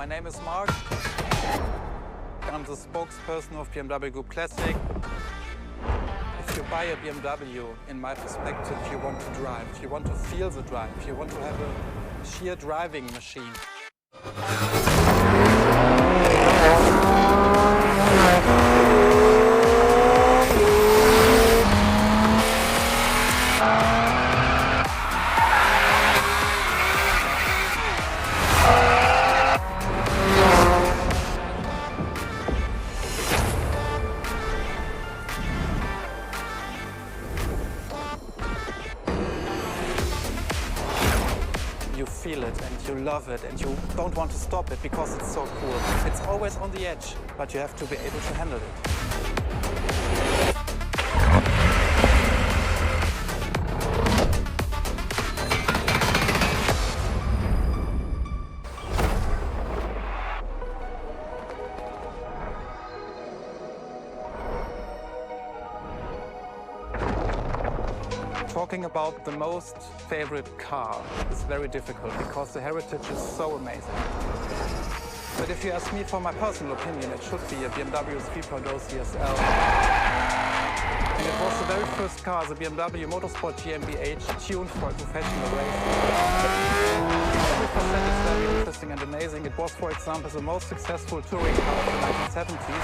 my name is Mark. I'm the spokesperson of BMW Group Classic. If you buy a BMW, in my perspective, you want to drive. You want to feel the drive. You want to have a sheer driving machine. You feel it and you love it and you don't want to stop it because it's so cool. It's always on the edge, but you have to be able to handle it. Talking about the most favorite car is very difficult because the heritage is so amazing. But if you ask me for my personal opinion, it should be a BMW 3.0 CSL. And it was the very first car, the BMW Motorsport GmbH, tuned for a professional race. Every facet is very interesting and amazing. It was, for example, the most successful touring car of the 1970s.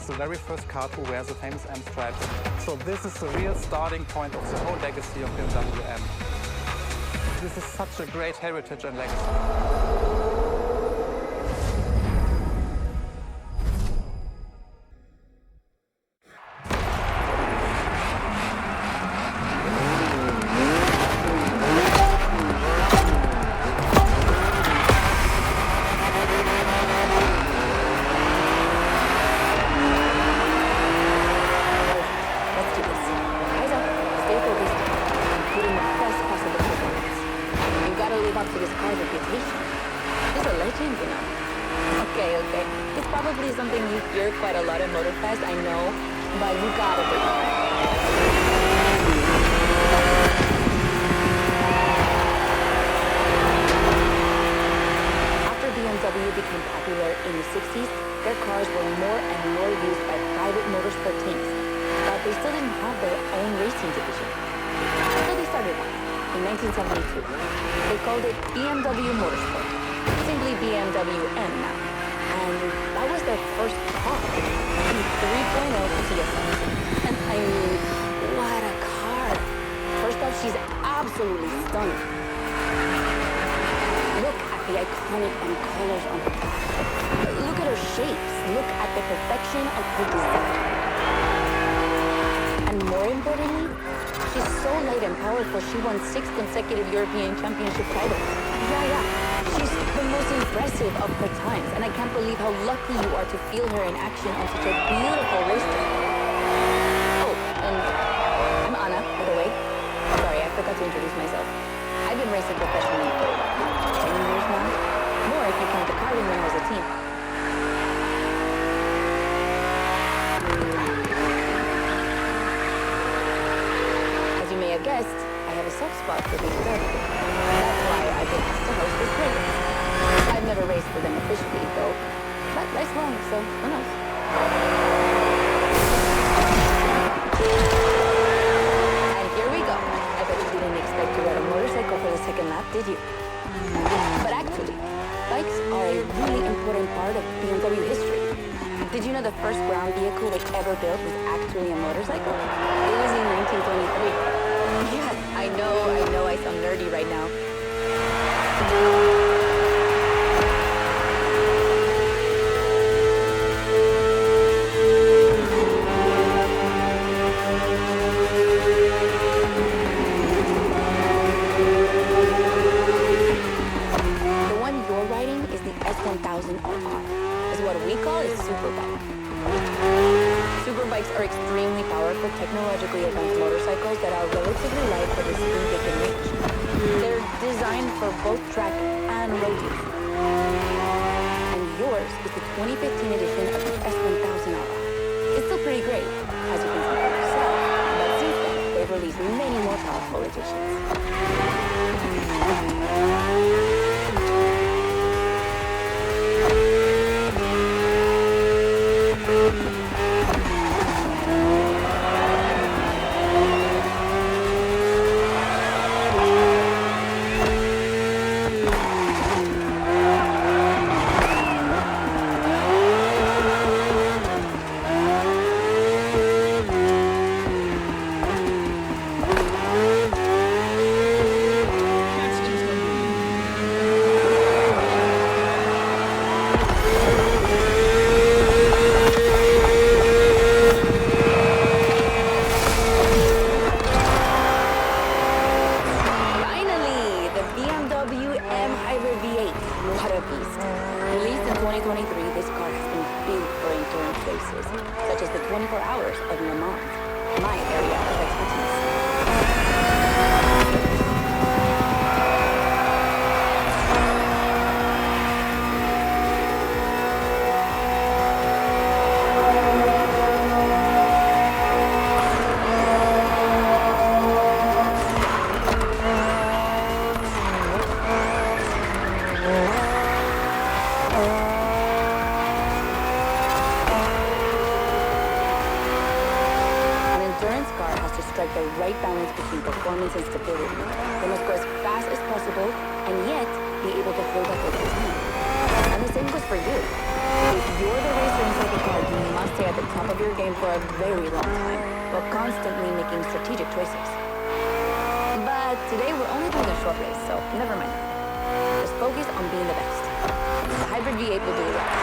The very first car to wear the famous M stripes. So this is the real starting point of the whole legacy of BMW M. This is such a great heritage and legacy. Up to this car's reputation. He's a legend, you know. Okay. It's probably something you hear quite a lot at Motorfest, I know, but you gotta bring it. After BMW became popular in the 60s, their cars were more and more used by private motorsport teams, but they still didn't have their own racing division. So they started one. In 1972, they called it BMW Motorsport, simply BMW M now. And that was their first car, the 3.0 CSL. And I mean, what a car! First off, she's absolutely stunning. Look at the iconic colors on her back. Look at her shapes. Look at the perfection of her design. And more importantly, she's so light and powerful, she won 6 consecutive European Championship titles. Yeah. She's the most impressive of her times, and I can't believe how lucky you are to feel her in action on such a beautiful racetrack. Oh, and I'm Anna, by the way. Sorry, I forgot to introduce myself. I've been racing professionally for 10 years now. More if you count the karting when I was a teen. Guest, I have a soft spot for BMW. That's why I've been asked to host this race. I've never raced for them officially, though, but life's long, so who knows? And here we go. I bet you didn't expect to ride a motorcycle for the second lap, did you? But actually, bikes are a really important part of BMW history. Did you know the first ground vehicle they ever built was actually a motorcycle? It was in 1923. Yeah, I know I sound nerdy right now. The one you're riding is the S1000RR. It's what we call a superbike. Superbikes are extremely powerful, technologically advanced motorcycles that are relatively light for the speed they can reach. They're designed for both track and road use. And yours is the 2015 edition of the S1000RR. It's still pretty great, as you can see for yourself, but since then, they've released many more powerful editions. my area of expertise. Strike the right balance between performance and stability. They must go as fast as possible and yet be able to hold up over time. And the same goes for you. If you're the racer inside the car, you must stay at the top of your game for a very long time while constantly making strategic choices. But today we're only doing a short race, so never mind. Just focus on being the best. The hybrid V8 will do the rest.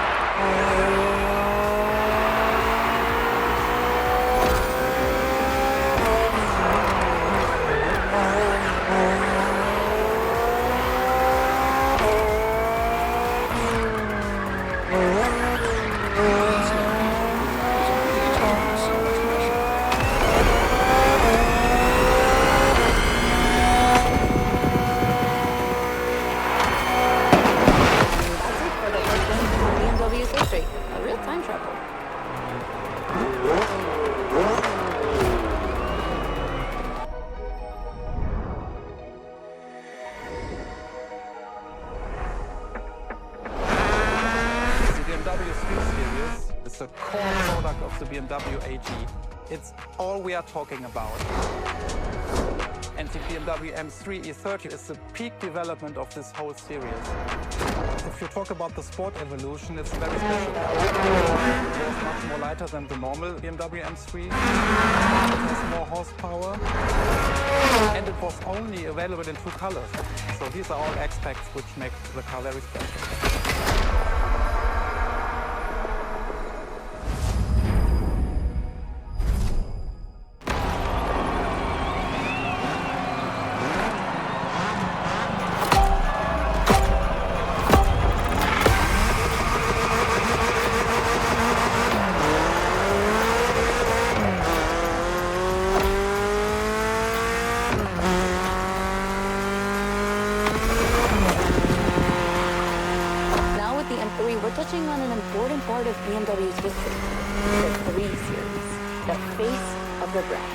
A real time travel. The BMW 3 Series is the core product of the BMW AG. It's all we are talking about. And the BMW M3 E30 is the peak development of this whole series. If you talk about the sport evolution, it's very special. It was much more lighter than the normal BMW M3. It has more horsepower. And it was only available in 2 colors. So these are all aspects which make the car very special. We're touching on an important part of BMW's history, the 3 Series, the face of the brand.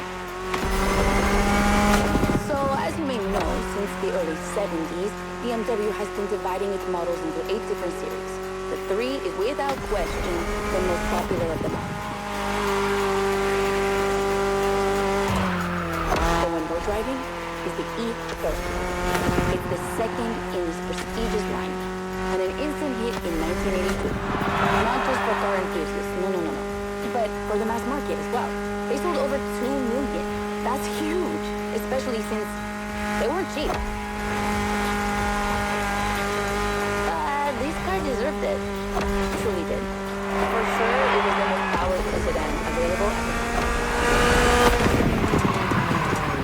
So, as you may know, since the early 70s, BMW has been dividing its models into 8 different series. The 3 is without question the most popular of them all. The one we're driving is the E30. It's the second in this prestigious line. And an instant hit in 1982. Not just for car enthusiasts, no. But for the mass market as well. They sold over 2 million. That's huge, especially since they weren't cheap. But these cars deserved it. Truly did. For sure, it was the most powerful sedan available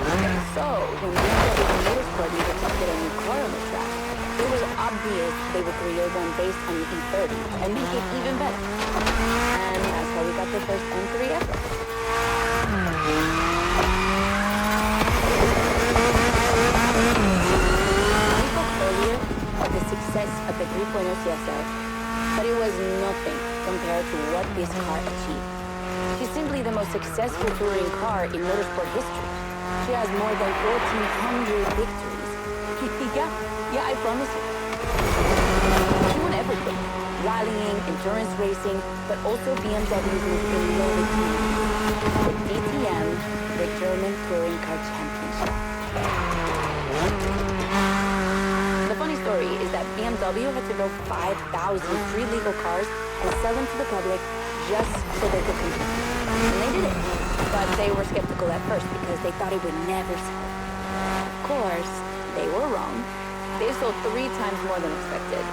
at the time. So, when BMW and Motorsport needed to get a new car on the track, it was obvious they would create one based on the E30 and make it even better. And that's how we got the first M3 ever. We spoke earlier of the success of the 3.0 CSL, but it was nothing compared to what this car achieved. She's simply the most successful touring car in motorsport history. She has more than 1,400 victories. Yeah, I promise you. She won everything. Rallying, endurance racing, but also BMW's most beloved team, the DTM, the German Touring Car Championship. The funny story is that BMW had to build 5,000 free legal cars and sell them to the public just so they could compete. And they did it. But they were skeptical at first because they thought it would never sell. Of course, they were wrong. They sold 3 times more than expected.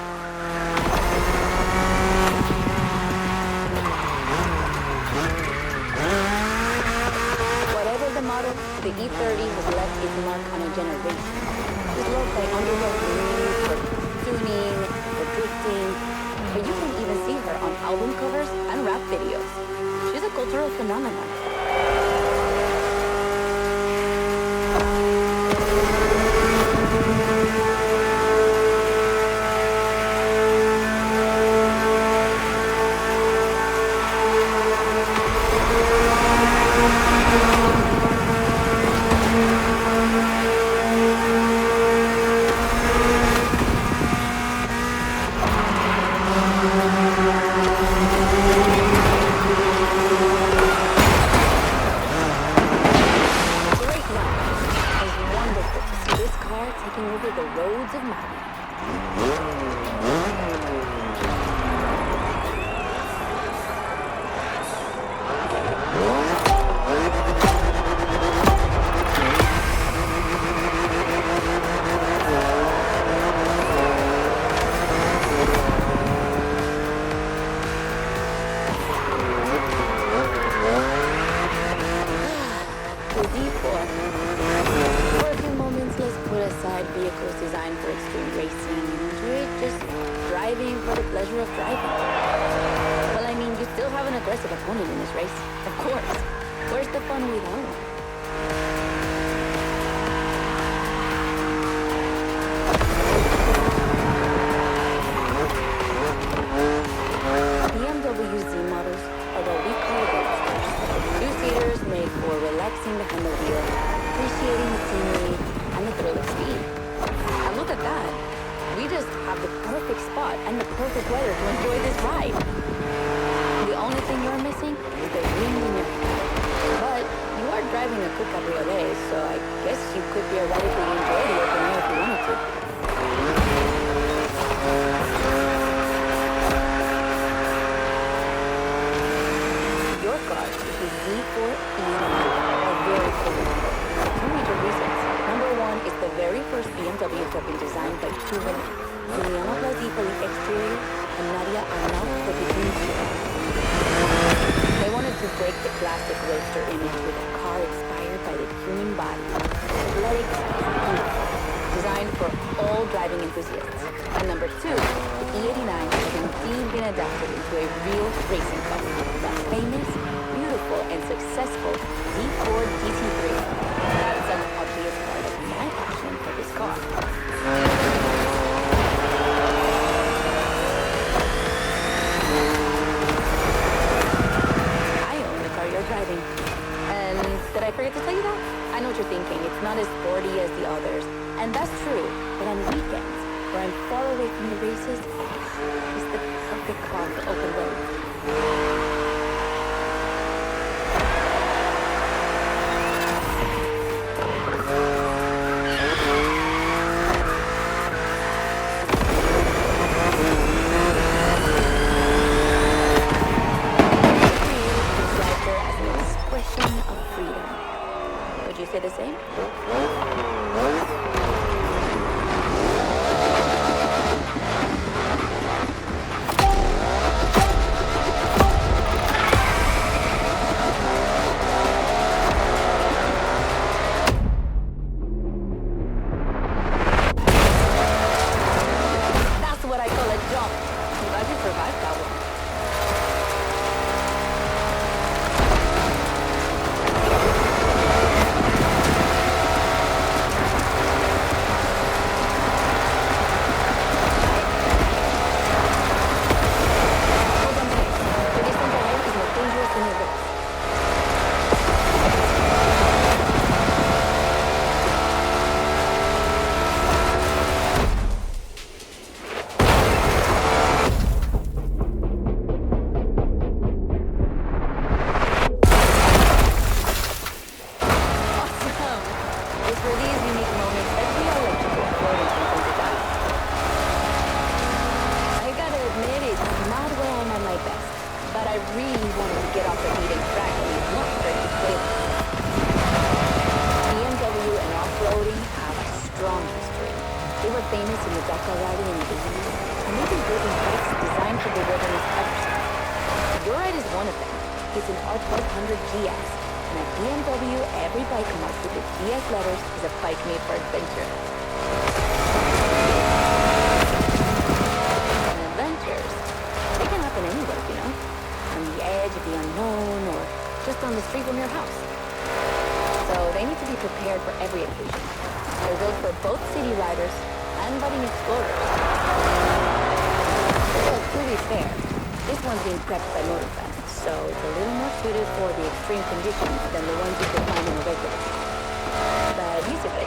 Whatever the model, the E30 has left its mark on a generation. It's loved by underdog communities for tuning, for drifting, but you can even see her on album covers and rap videos. She's a cultural phenomenon. taking over the roads of Maui. For a few moments, let's put aside vehicles designed for extreme racing and enjoy just driving for the pleasure of driving. Well, I mean, you still have an aggressive opponent in this race, of course. Where's the fun without one? BMW Z models are what we call roadsters. Two-seaters made for relaxing behind the wheel, appreciating the scenery, and the thrill of speed. And look at that. We just have the perfect spot and the perfect weather to enjoy this ride. The only thing you're missing is the wind in your hair. But you are driving a cool cabriolet, so I guess you could theoretically enjoy the open air if you wanted to. Your car is the Z4 E89, a very cool model. Two major reasons. Number one is the very first BMW to have been designed by two women, Juliana Blasi for the exterior and Nadia Arnaud for the interior. They wanted to break the classic roadster image with a car inspired by the human body, athletic and beautiful, designed for all driving enthusiasts. And number two, the E89 has indeed been adapted into a real racing car, the famous, beautiful, and successful Z4 GT3. That's an obvious part of my passion for this car. I own the car you're driving. And did I forget to tell you that? I know what you're thinking. It's not as sporty as the others. And that's true. But on weekends, where I'm far away from the races, it's the perfect car for open road. Would you say the same? That's what I call a jump. I'm glad you survived that one. Famous in the Dakar Rally in the 80s, and they've been building bikes designed for the wilderness ever since. Your ride is one of them. It's an R1200 GS, and at BMW, every bike marked with the GS letters is a bike made for adventure. And adventures, they can happen anywhere, you know? On the edge of the unknown, or just on the street from your house. So they need to be prepared for every occasion. They're built for both city riders and budding explorers. But to be fair, this one's being prepped by Motorfest, so it's a little more suited for the extreme conditions than the ones you could find in a regular. But he's a bit.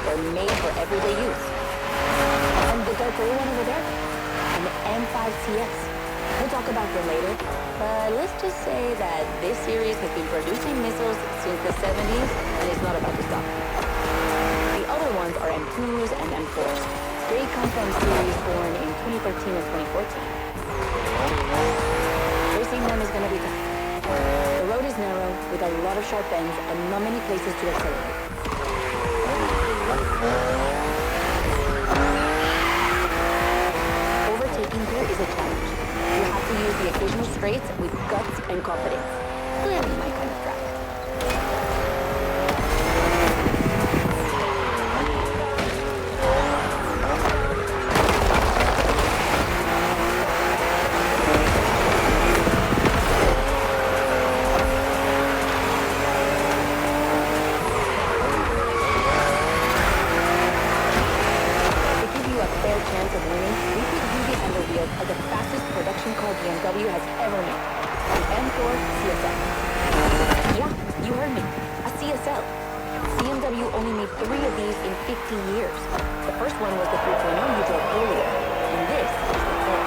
they're made for everyday use. And the dark gray one over there, an M5 CS. We'll talk about them later, but let's just say that this series has been producing missiles since the 70s and it's not about to stop. The other ones are M2s and M4s. They come from series born in 2013 and 2014. Racing them is going to be tough. The road is narrow with a lot of sharp bends and not many places to accelerate. Overtaking here is a challenge. You have to use the occasional straights with guts and confidence. Clearly my kind of drive. BMW has ever made. The M4 CSL. Yeah, you heard me. A CSL. BMW only made 3 of these in 15 years. The first one was the 3.0 you drove earlier, and this is the 4.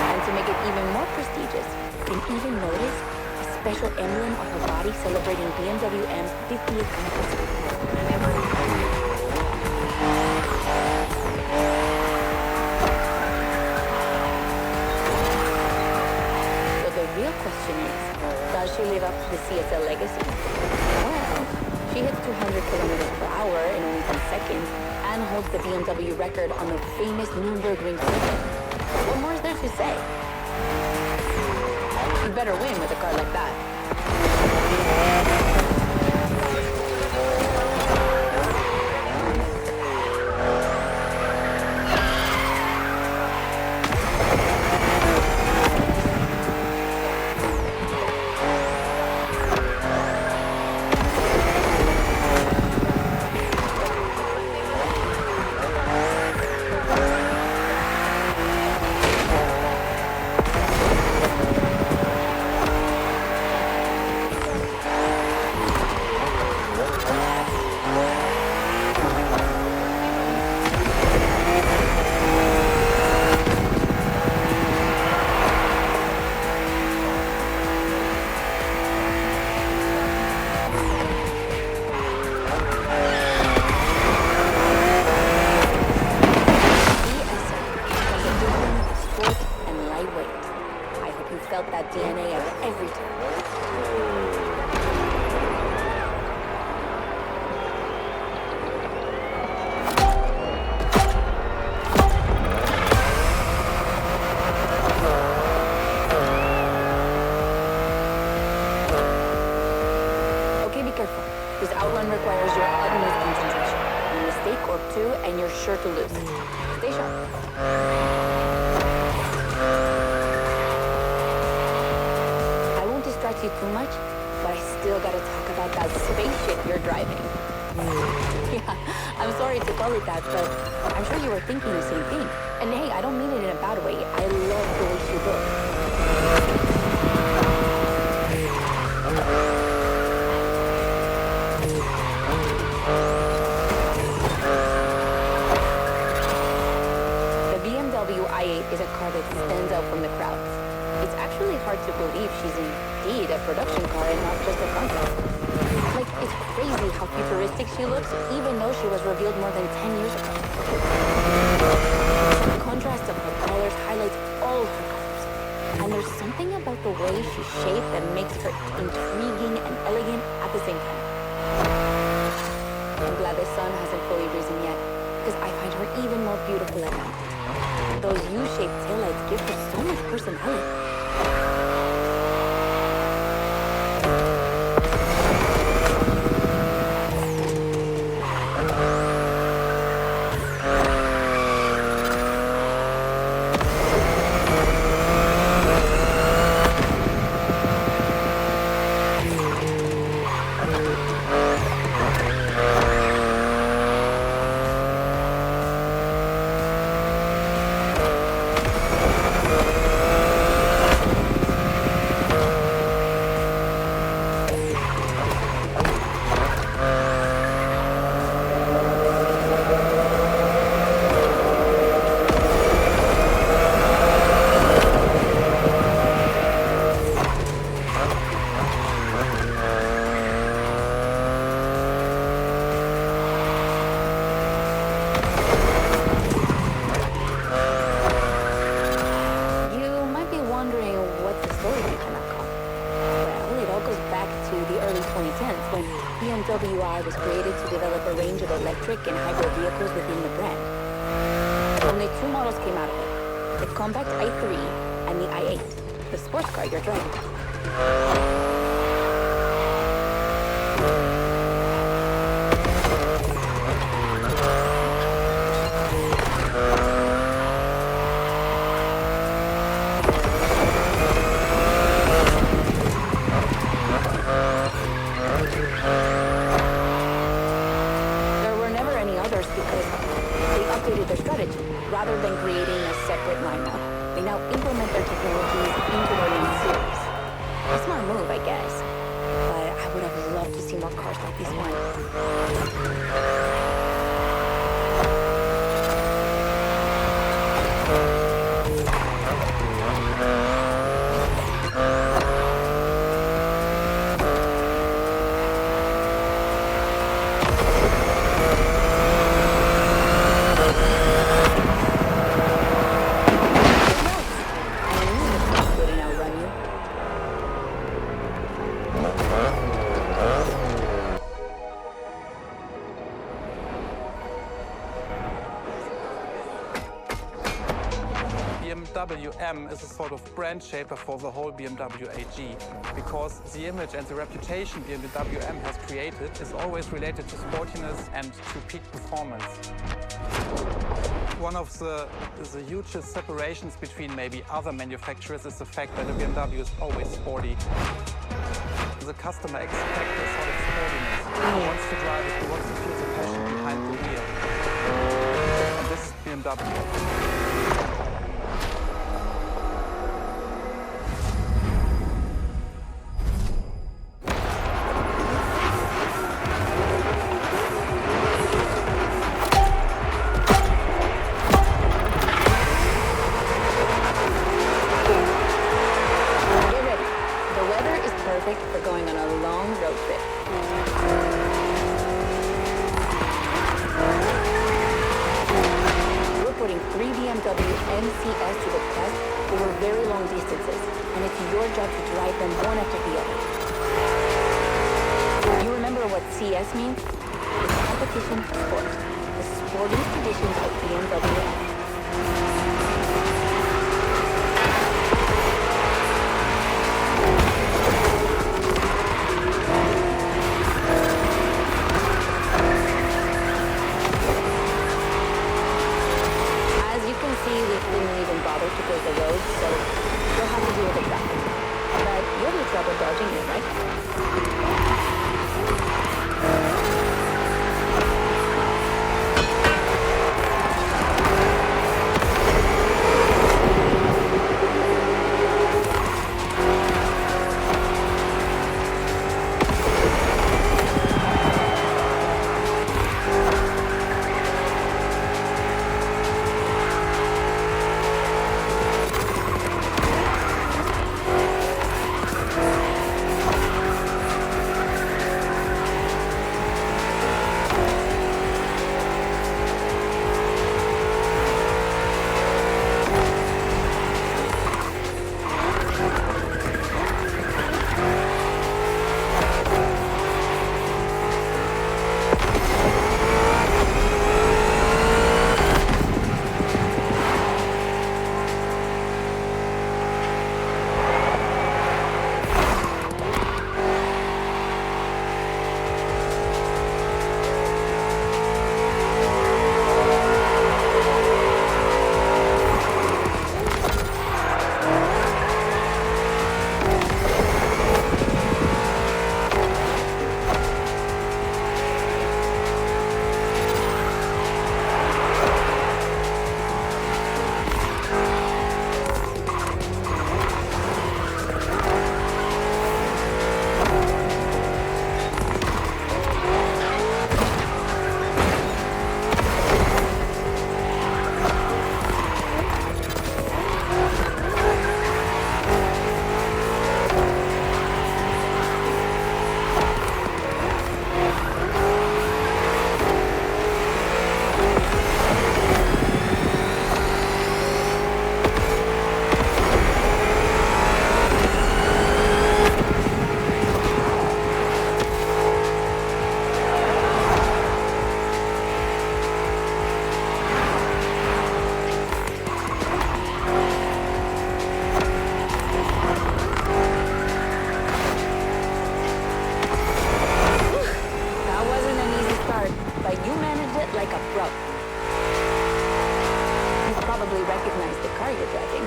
And to make it even more prestigious, you can even notice a special emblem on her body celebrating BMW M's 50th anniversary. Does she live up to the CSL legacy? Well, she hits 200 kilometers per hour in only 10 seconds and holds the BMW record on the famous Nürburgring circuit. What more is there to say? You better win with a car like that. Felt that DNA at every turn. Okay, be careful. This outrun requires your utmost concentration. A mistake or two and you're sure to lose. Stay sharp. You too much, but I still gotta talk about that spaceship you're driving. Yeah, I'm sorry to call it that, but I'm sure you were thinking the same thing. And hey, I don't mean it in a bad way. I love the way she looks. The BMW i8 is a car that stands out from the crowds. It's actually hard to believe she's indeed a production car and not just a concept. Like, it's crazy how futuristic she looks, even though she was revealed more than 10 years ago. The contrast of her colors highlights all her colors. And there's something about the way she's shaped that makes her intriguing and elegant at the same time. I'm glad the sun hasn't fully risen yet, because I find her even more beautiful at night. Those U-shaped taillights give her so much personality. and hybrid vehicles within the brand. Only two models came out of it, the compact i3 and the i8, the sports car you're driving. There were never any others because they updated their strategy. Rather than creating a separate lineup, they now implement their technologies into their main series. A smart move, I guess. But I would have loved to see more cars like this one. BMW M is a sort of brand shaper for the whole BMW AG, because the image and the reputation BMW M has created is always related to sportiness and to peak performance. One of the hugest separations between maybe other manufacturers is the fact that a BMW is always sporty. The customer expects a sort of sportiness. He wants to drive it, he wants to feel the passion behind the wheel. And this is BMW. For going on a long road trip. We're putting 3 BMW MCS to the test over very long distances, and it's your job to drive them one after the other. You remember what CS means? It's competition sport. The sporting traditions of BMW. To close the road, so you'll have to deal with the traffic. But you'll be trouble dodging it, right? route. You probably recognize the car you're driving.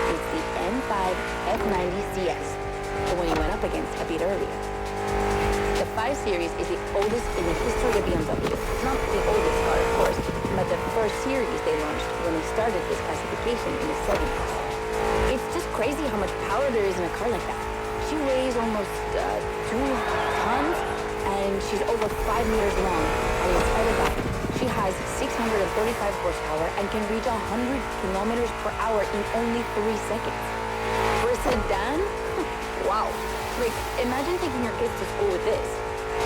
It's the M5 F90 CS, the one you went up against a bit earlier. The 5 Series is the oldest in the history of BMW. Not the oldest car, of course, but the first series they launched when they started this classification in the 70s. It's just crazy how much power there is in a car like that. She weighs almost 2 tons, and she's over 5 meters long. And in spite of that, she has 635 horsepower and can reach 100 kilometers per hour in only 3 seconds. For a sedan? Wow. Like, imagine taking your kids to school with this.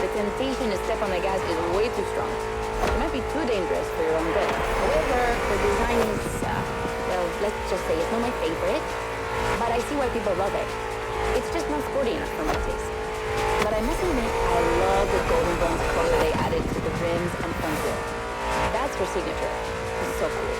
The temptation to step on the gas is way too strong. It might be too dangerous for your own good. However, the design is, well, let's just say it's not my favorite, but I see why people love it. It's just not sporty enough for my taste. But I must admit, I love the golden bronze color they added to the rims and front grille. That's her signature. It's so cool.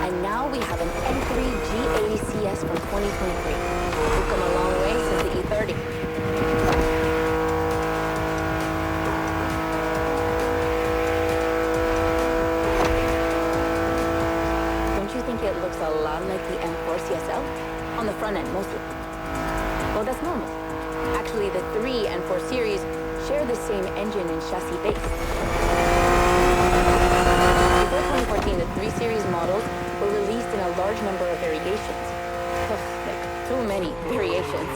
And now we have an M3 G80 CS from 2023. We've come a long way since the E30. Don't you think it looks a lot like the M4 CSL? On the front end, mostly. Well, that's normal. Actually, the 3 and 4 series share the same engine and chassis base. Before 2014, the 3 series models were released in a large number of variations. Like, too many variations.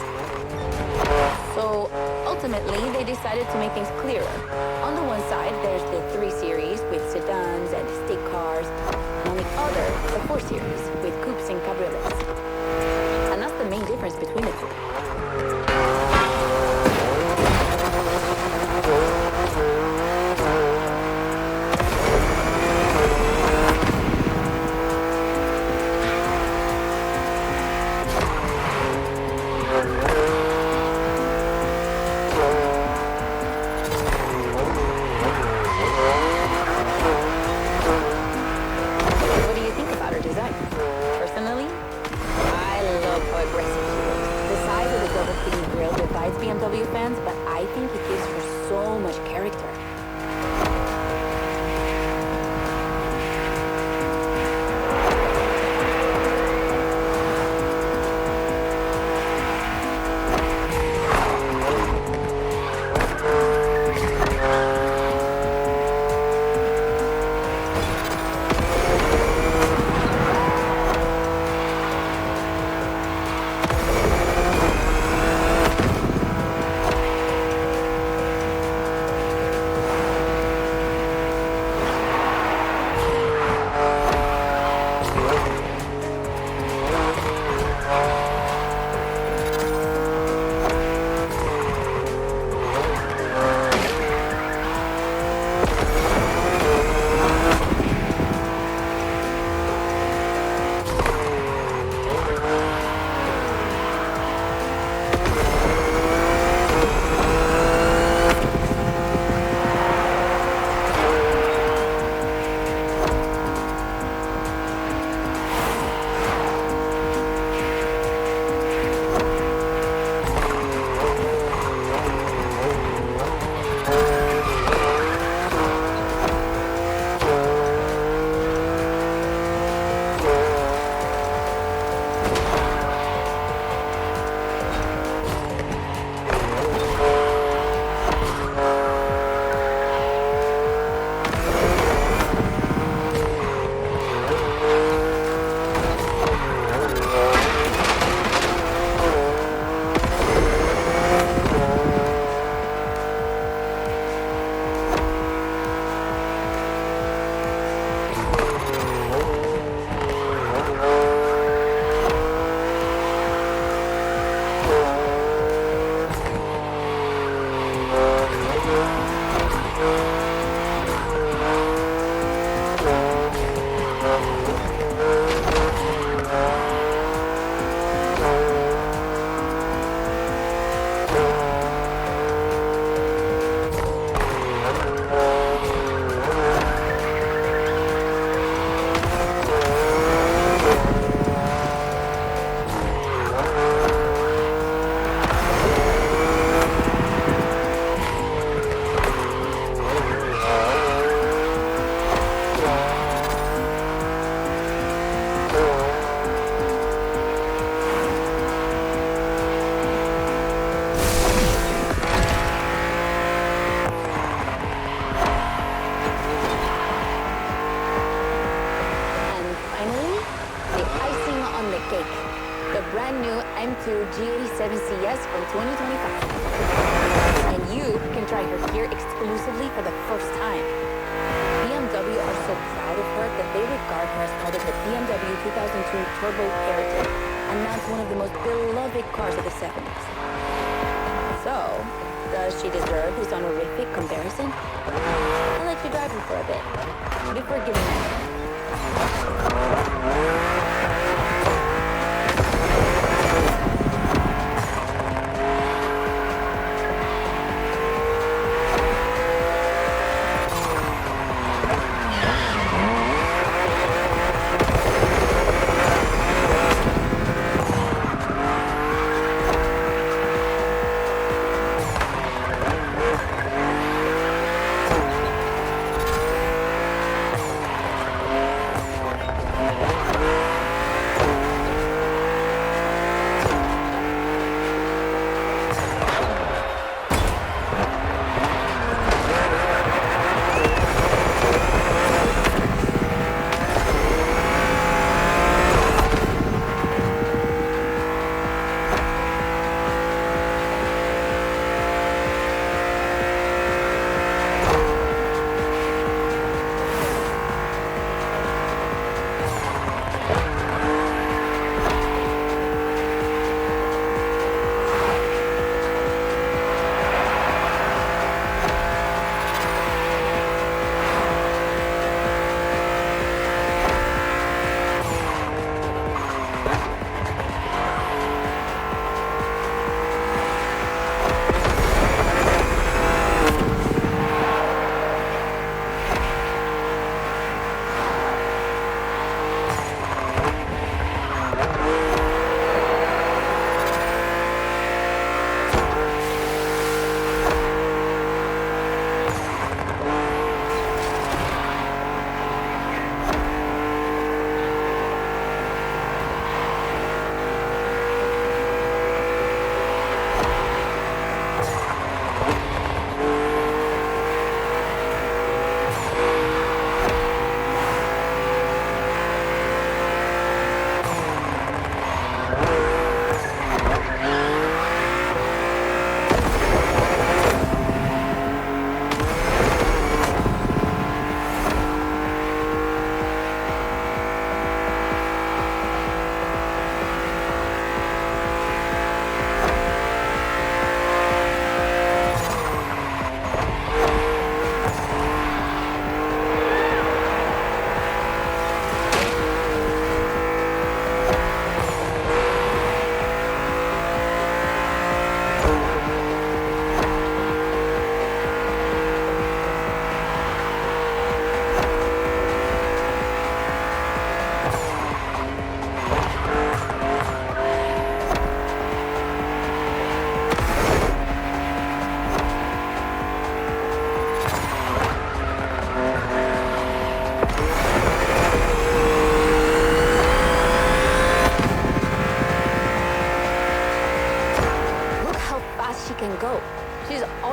So, ultimately, they decided to make things clearer. On the one side, there's the 3 series with sedans and estate cars. And on the other, the 4 series with coupes and cabriolets. And that's the main difference between the two. cake, the brand new M2 G87 CS from 2025. And you can try her here exclusively for the first time. BMW are so proud of her that they regard her as part of the BMW 2002 Turbo Heritage, and that's one of the most beloved cars of the 70s. So, does she deserve this honorific comparison? I'll let you drive her for a bit, before giving her.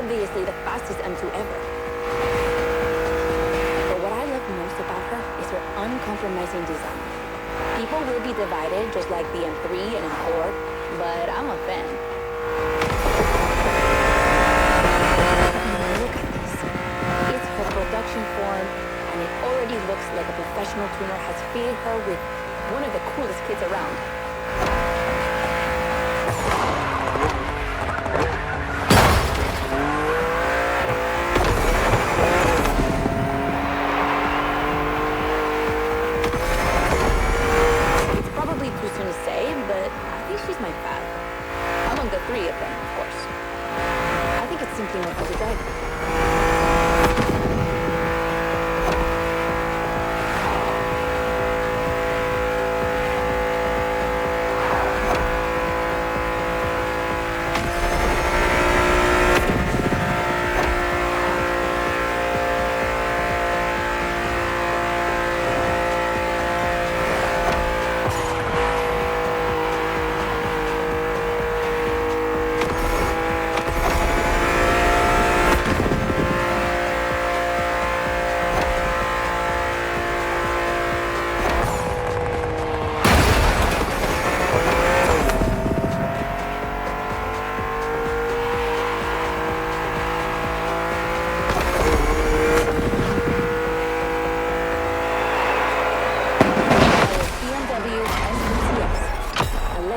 obviously the fastest M2 ever. But what I love most about her is her uncompromising design. People will be divided just like the M3 and M4, but I'm a fan. Look at this. It's her production form, and it already looks like a professional tuner has fitted her with one of the coolest kits around. My fab. Among the three of them, of course. I think it's simply more fun to drive.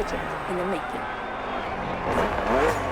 legend in the making.